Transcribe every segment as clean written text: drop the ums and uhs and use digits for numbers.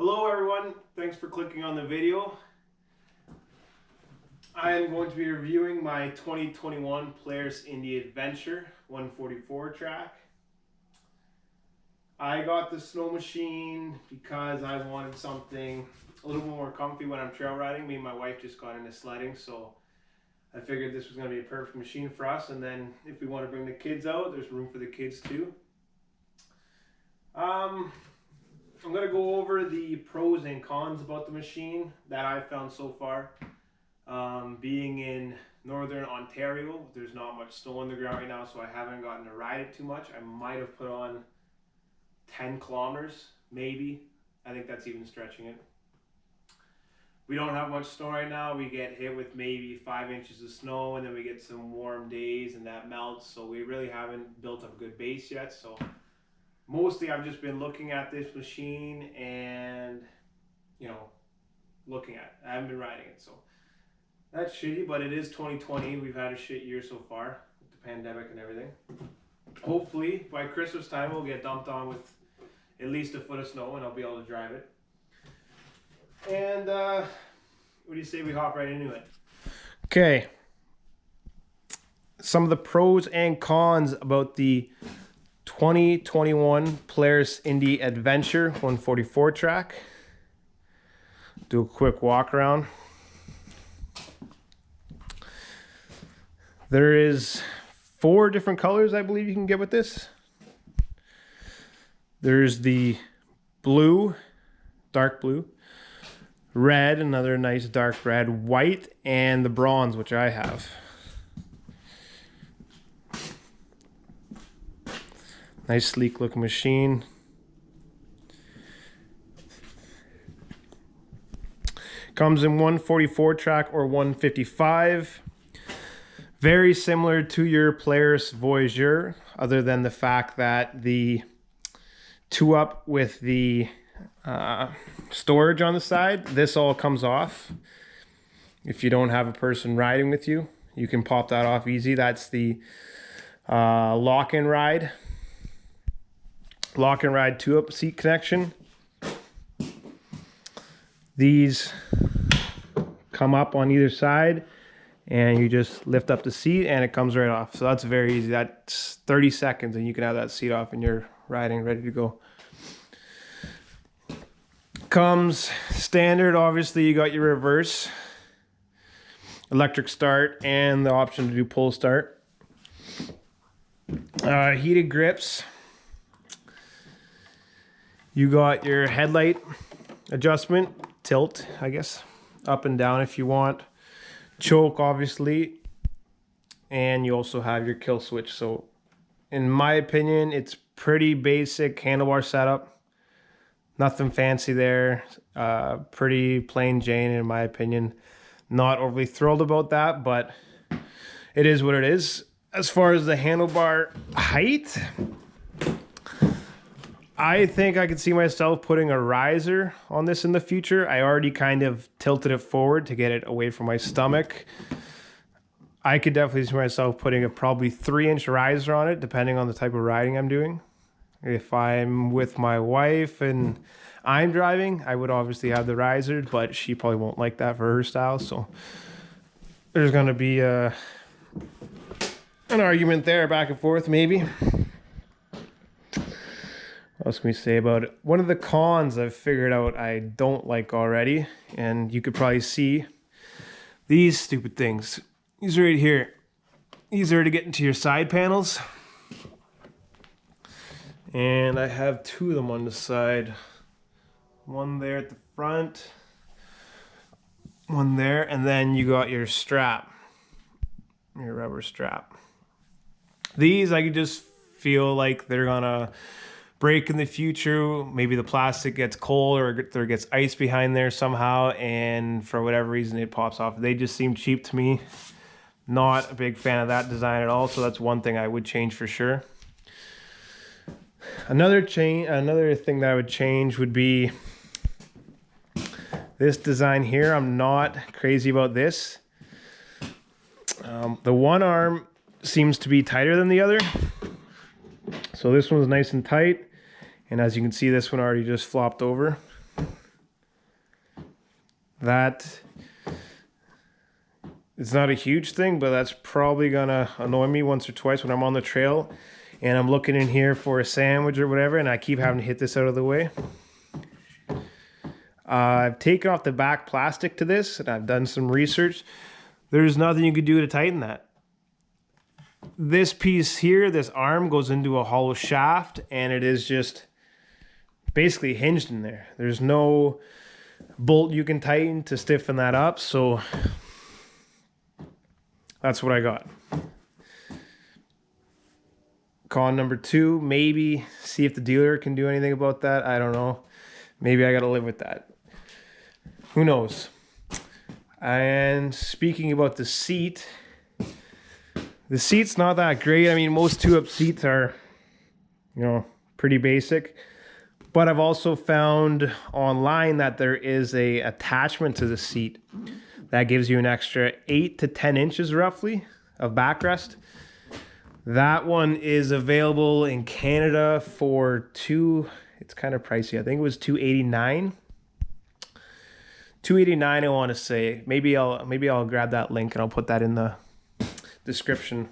Hello everyone, thanks for clicking on the video. I am going to be reviewing my 2021 Polaris Indy Adventure 144 track. I got the snow machine because I wanted something a little more comfy when I'm trail riding. Me and my wife just got into sledding, so I figured this was going to be a perfect machine for us. And then if we want to bring the kids out, there's room for the kids too. I'm going to go over the pros and cons about the machine that I've found so far. Being in northern Ontario, there's not much snow on the ground right now, so I haven't gotten to ride it too much. I might have put on 10 kilometers, maybe. I think that's even stretching it. We don't have much snow right now. We get hit with maybe 5 inches of snow, and then we get some warm days and that melts, so we really haven't built up a good base yet. So mostly I've just been looking at this machine and, looking at it. I haven't been riding it, so that's shitty, but it is 2020. We've had a shit year so far with the pandemic and everything. Hopefully by Christmas time we'll get dumped on with at least a foot of snow and I'll be able to drive it. And what do you say we hop right into it? Okay. Some of the pros and cons about the 2021 Polaris Indy Adventure 144 track. Do a quick walk around. There is 4 different colors I believe you can get with this. There's the blue, dark blue, red, another nice dark red, white, and the bronze, which I have. Nice sleek looking machine. Comes in 144 track or 155. Very similar to your Polaris Voyageur, other than the fact that the 2-up with the storage on the side, this all comes off. If you don't have a person riding with you, you can pop that off easy. That's the lock-and ride 2-up seat connection. These come up on either side and you just lift up the seat and it comes right off. So that's very easy. That's 30 seconds and you can have that seat off and you're riding ready to go. Comes standard, obviously you got your reverse, electric start, and the option to do pull start. Heated grips. You got your headlight adjustment, tilt, I guess, up and down if you want. Choke, obviously, and you also have your kill switch. So in my opinion, it's pretty basic handlebar setup. Nothing fancy there. Pretty plain Jane in my opinion. Not overly thrilled about that, but it is what it is. As far as the handlebar height, I think I could see myself putting a riser on this in the future. I already kind of tilted it forward to get it away from my stomach. I could definitely see myself putting a probably 3-inch riser on it, depending on the type of riding I'm doing. If I'm with my wife and I'm driving, I would obviously have the riser, but she probably won't like that for her style. So there's going to be an argument there, back and forth maybe. What else can we say about it? One of the cons I've figured out I don't like already, and you could probably see these stupid things. These are right here. These are to get into your side panels. And I have 2 of them on the side. One there at the front, one there, and then you got your strap, your rubber strap. These I could just feel like they're gonna break in the future. Maybe the plastic gets cold or there gets ice behind there somehow, and for whatever reason it pops off. They just seem cheap to me. Not a big fan of that design at all, so that's one thing I would change for sure. Another thing that I would change would be this design here. I'm not crazy about this. The one arm seems to be tighter than the other. So this one's nice and tight. And as you can see, this one already just flopped over. That it's not a huge thing, but that's probably gonna annoy me once or twice when I'm on the trail and I'm looking in here for a sandwich or whatever, and I keep having to hit this out of the way. I've taken off the back plastic to this, and I've done some research. There's nothing you could do to tighten that. This piece here, this arm, goes into a hollow shaft, and it is just basically hinged in there. There's no bolt you can tighten to stiffen that up, so that's what I got. Con number 2, maybe see if the dealer can do anything about that. I don't know. Maybe I gotta live with that. Who knows? And speaking about the seat's not that great. I mean, most 2-up seats are, you know, pretty basic. But I've also found online that there is a attachment to the seat that gives you an extra 8 to 10 inches roughly of backrest. That one is available in Canada for it's kind of pricey. I think it was $289. $289, I want to say. Maybe I'll grab that link and I'll put that in the description.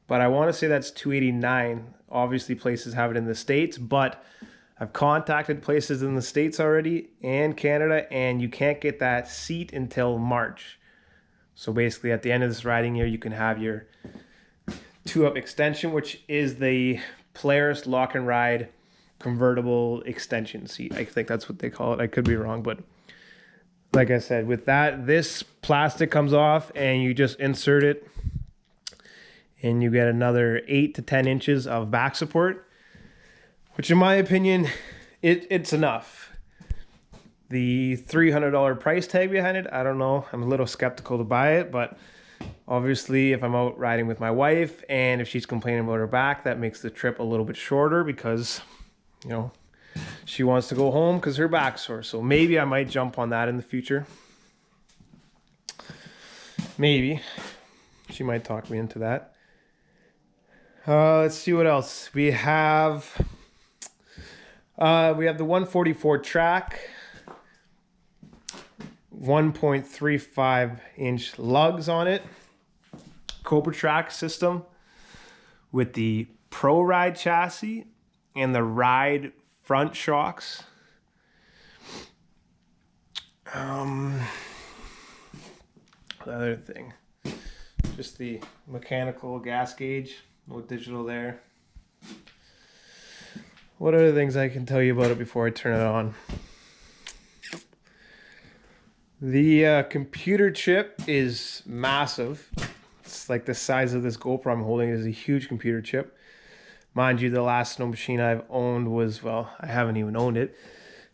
But I want to say that's $289. Obviously places have it in the States, but I've contacted places in the States already and Canada, and you can't get that seat until March. So basically at the end of this riding year, you can have your 2-up extension, which is the Polaris Lock and Ride convertible extension seat. I think that's what they call it. I could be wrong, but like I said, with that, this plastic comes off and you just insert it and you get another 8 to 10 inches of back support, which in my opinion, it's enough. The $300 price tag behind it, I don't know. I'm a little skeptical to buy it, but obviously if I'm out riding with my wife and if she's complaining about her back, that makes the trip a little bit shorter because, you know, she wants to go home because her back's sore. So maybe I might jump on that in the future. Maybe. She might talk me into that. Let's see what else. We have the 144 track. 1.35 inch lugs on it. Cobra track system with the Pro Ride chassis and the Ride front shocks. The other thing, just the mechanical gas gauge, no digital there. What other things I can tell you about it before I turn it on? The computer chip is massive. It's like the size of this GoPro I'm holding. It is a huge computer chip. Mind you, the last snow machine I've owned was, well, I haven't even owned it.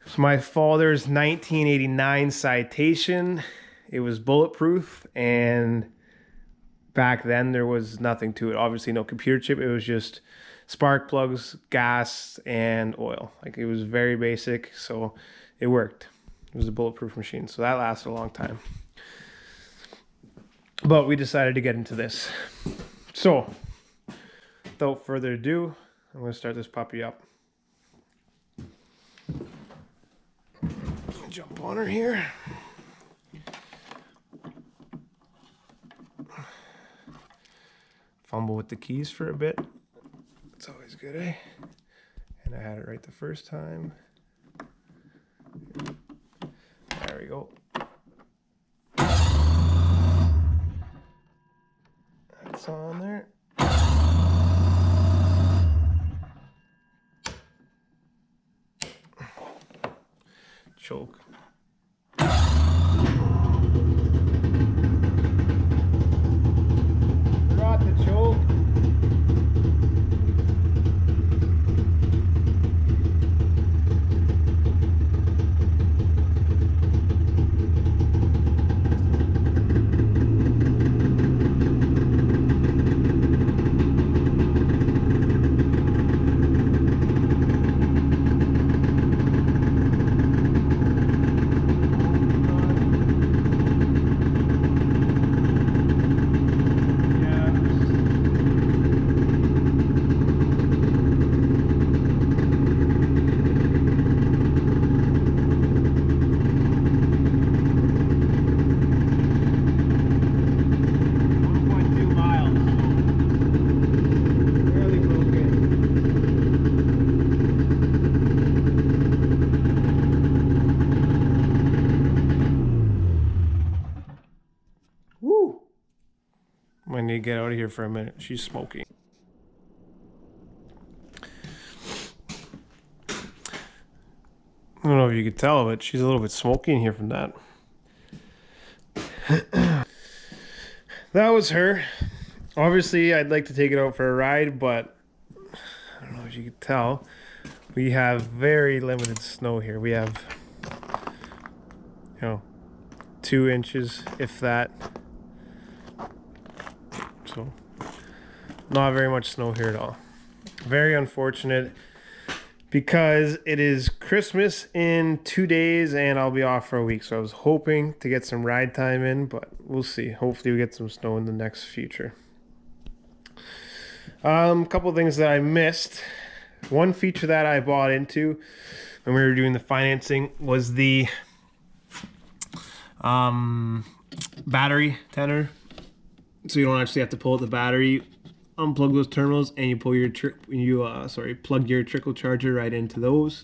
It's my father's 1989 Citation. It was bulletproof, and back then there was nothing to it. Obviously no computer chip. It was just spark plugs, gas, and oil. Like, it was very basic, so it worked. It was a bulletproof machine, so that lasted a long time. But we decided to get into this. So, without further ado, I'm going to start this puppy up. Jump on her here. Fumble with the keys for a bit. It's always good, eh? And I had it right the first time. There we go. That's on there. Choke. Forgot the choke. get out of here for a minute. She's smoking. I don't know if you could tell, but she's a little bit smoky in here from that. That was her. Obviously, I'd like to take it out for a ride, but I don't know if you could tell. We have very limited snow here. We have, 2 inches, if that. So, not very much snow here at all. Very unfortunate, because it is Christmas in 2 days and I'll be off for a week. So I was hoping to get some ride time in, but we'll see. Hopefully we get some snow in the next future. Couple things that I missed. One feature that I bought into when we were doing the financing was the battery tenor. So you don't actually have to pull out the battery, unplug those terminals, and you pull your plug your trickle charger right into those.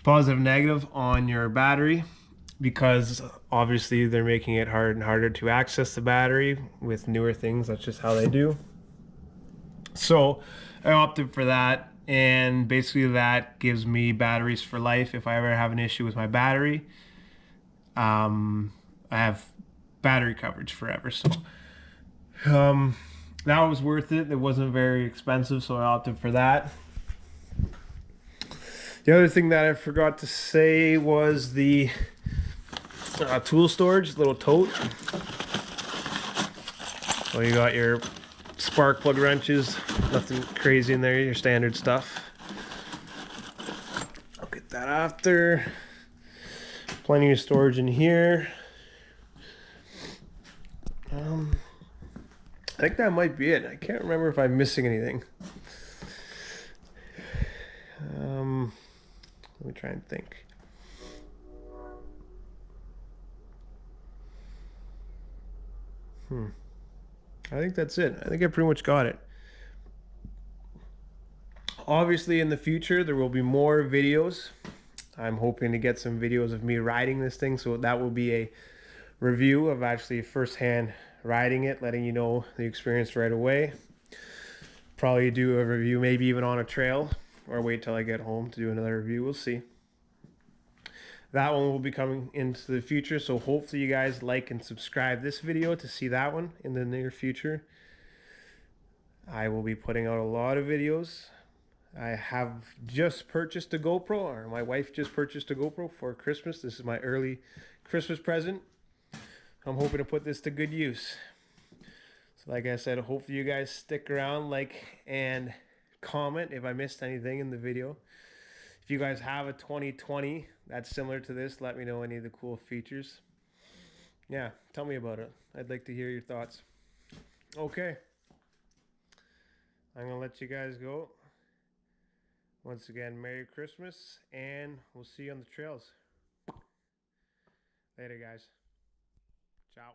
Positive, negative on your battery, because obviously they're making it harder and harder to access the battery with newer things. That's just how they do. So I opted for that, and basically that gives me batteries for life. If I ever have an issue with my battery, I have battery coverage forever. So that was worth it. It wasn't very expensive, so I opted for that. The other thing that I forgot to say was the tool storage, little tote. So you got your spark plug wrenches, nothing crazy in there, your standard stuff. I'll get that after. Plenty of storage in here. I think that might be it. I can't remember if I'm missing anything. Let me try and think. I think that's it. I think I pretty much got it. Obviously, in the future, there will be more videos. I'm hoping to get some videos of me riding this thing, so that will be a review of actually firsthand riding it, letting you know the experience right away. Probably do a review, maybe even on a trail, or wait till I get home to do another review. We'll see. That one will be coming into the future, so hopefully you guys like and subscribe this video to see that one in the near future. I will be putting out a lot of videos. I have just purchased a GoPro, or my wife just purchased a GoPro for Christmas. This is my early Christmas present. I'm hoping to put this to good use. So like I said, hopefully you guys stick around, like and comment if I missed anything in the video. If you guys have a 2020 that's similar to this, let me know any of the cool features. Yeah, tell me about it. I'd like to hear your thoughts. Okay. I'm going to let you guys go. Once again, Merry Christmas, and we'll see you on the trails. Later, guys. Ciao.